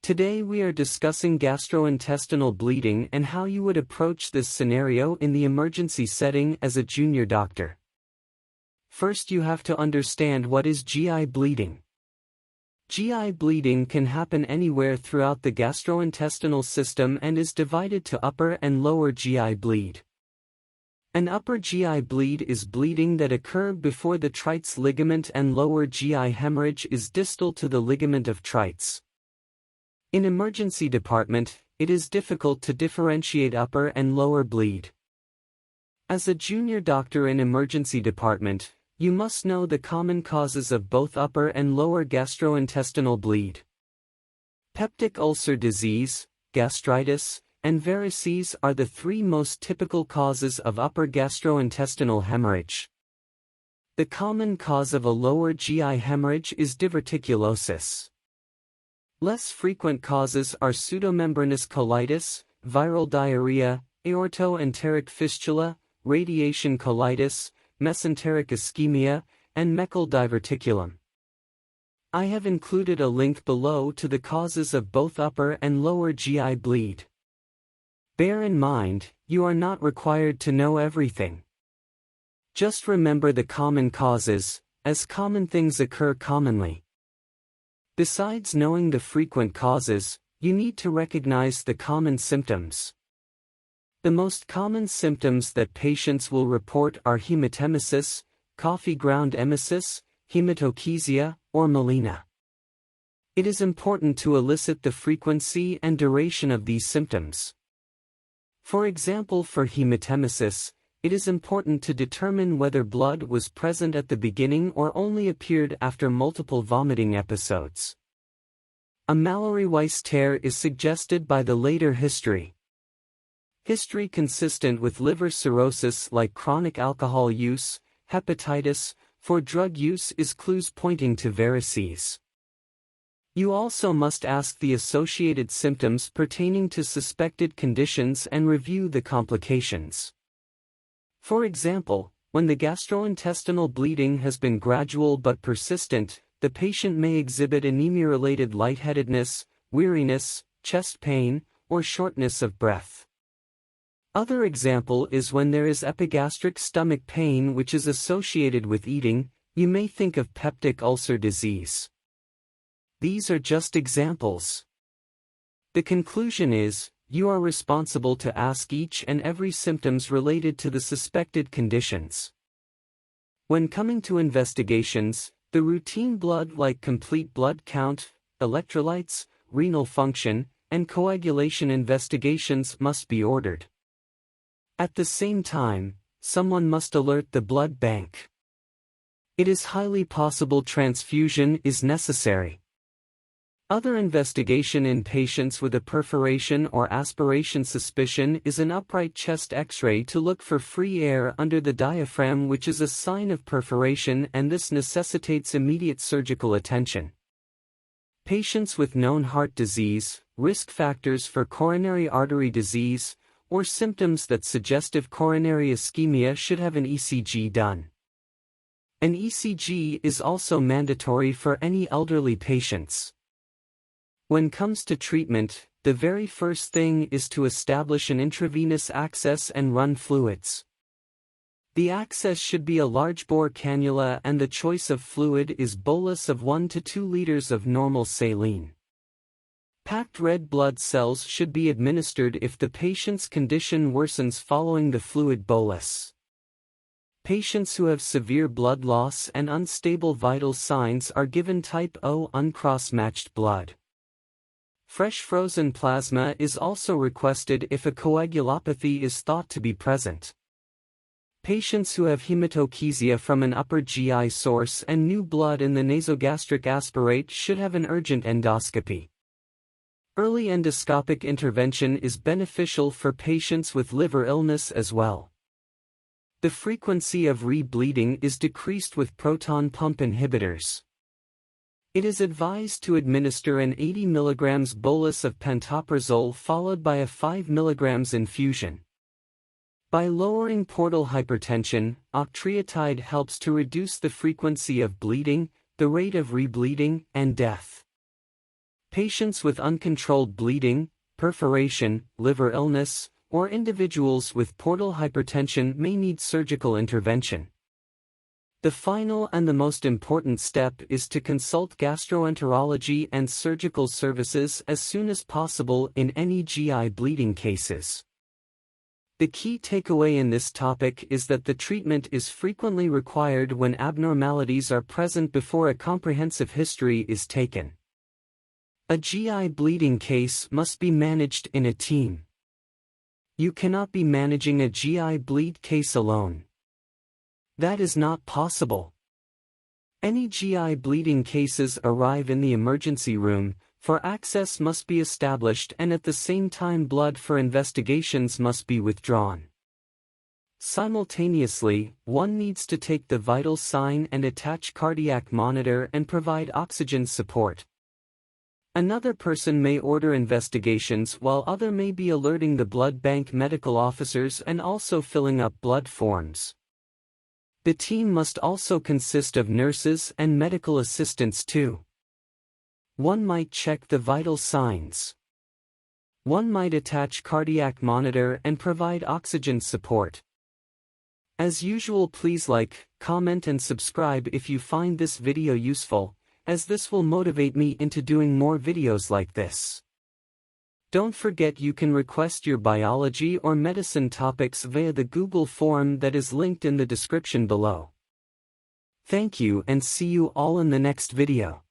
Today we are discussing gastrointestinal bleeding and how you would approach this scenario in the emergency setting as a junior doctor. First, you have to understand what is GI bleeding. GI bleeding can happen anywhere throughout the gastrointestinal system and is divided to upper and lower GI bleed. An upper GI bleed is bleeding that occurred before the Treitz ligament, and lower GI hemorrhage is distal to the ligament of Treitz. In emergency department, it is difficult to differentiate upper and lower bleed. As a junior doctor in emergency department, you must know the common causes of both upper and lower gastrointestinal bleed. Peptic ulcer disease, gastritis, and varices are the three most typical causes of upper gastrointestinal hemorrhage. The common cause of a lower GI hemorrhage is diverticulosis. Less frequent causes are pseudomembranous colitis, viral diarrhea, aortoenteric fistula, radiation colitis, mesenteric ischemia, and Meckel diverticulum. I have included a link below to the causes of both upper and lower GI bleed. Bear in mind, you are not required to know everything. Just remember the common causes, as common things occur commonly. Besides knowing the frequent causes, you need to recognize the common symptoms. The most common symptoms that patients will report are hematemesis, coffee ground emesis, hematochezia, or melena. It is important to elicit the frequency and duration of these symptoms. For example, for hematemesis, it is important to determine whether blood was present at the beginning or only appeared after multiple vomiting episodes. A Mallory-Weiss tear is suggested by the later history. History consistent with liver cirrhosis like chronic alcohol use, hepatitis, for drug use is clues pointing to varices. You also must ask the associated symptoms pertaining to suspected conditions and review the complications. For example, when the gastrointestinal bleeding has been gradual but persistent, the patient may exhibit anemia-related lightheadedness, weariness, chest pain, or shortness of breath. Other example is when there is epigastric stomach pain which is associated with eating. You may think of peptic ulcer disease. These are just examples. The conclusion is, you are responsible to ask each and every symptoms related to the suspected conditions. When coming to investigations, the routine blood like complete blood count, electrolytes, renal function, and coagulation investigations must be ordered. At the same time, someone must alert the blood bank. It is highly possible transfusion is necessary. Other investigation in patients with a perforation or aspiration suspicion is an upright chest X-ray to look for free air under the diaphragm, which is a sign of perforation, and this necessitates immediate surgical attention. Patients with known heart disease, risk factors for coronary artery disease, or symptoms that suggestive coronary ischemia should have an ECG done. An ECG is also mandatory for any elderly patients. When comes to treatment, the very first thing is to establish an intravenous access and run fluids. The access should be a large bore cannula, and the choice of fluid is bolus of 1 to 2 liters of normal saline. Packed red blood cells should be administered if the patient's condition worsens following the fluid bolus. Patients who have severe blood loss and unstable vital signs are given type O uncross-matched blood. Fresh frozen plasma is also requested if a coagulopathy is thought to be present. Patients who have hematochezia from an upper GI source and new blood in the nasogastric aspirate should have an urgent endoscopy. Early endoscopic intervention is beneficial for patients with liver illness as well. The frequency of rebleeding is decreased with proton pump inhibitors. It is advised to administer an 80 mg bolus of pantoprazole followed by a 5 mg infusion. By lowering portal hypertension, octreotide helps to reduce the frequency of bleeding, the rate of rebleeding, and death. Patients with uncontrolled bleeding, perforation, liver illness, or individuals with portal hypertension may need surgical intervention. The final and the most important step is to consult gastroenterology and surgical services as soon as possible in any GI bleeding cases. The key takeaway in this topic is that the treatment is frequently required when abnormalities are present before a comprehensive history is taken. A GI bleeding case must be managed in a team. You cannot be managing a GI bleed case alone. That is not possible. Any GI bleeding cases arrive in the emergency room, for access must be established, and at the same time blood for investigations must be withdrawn. Simultaneously, one needs to take the vital sign and attach cardiac monitor and provide oxygen support. Another person may order investigations while other may be alerting the blood bank medical officers and also filling up blood forms. The team must also consist of nurses and medical assistants too. One might check the vital signs. One might attach cardiac monitor and provide oxygen support. As usual, please like, comment and subscribe if you find this video useful, as this will motivate me into doing more videos like this. Don't forget you can request your biology or medicine topics via the Google form that is linked in the description below. Thank you and see you all in the next video.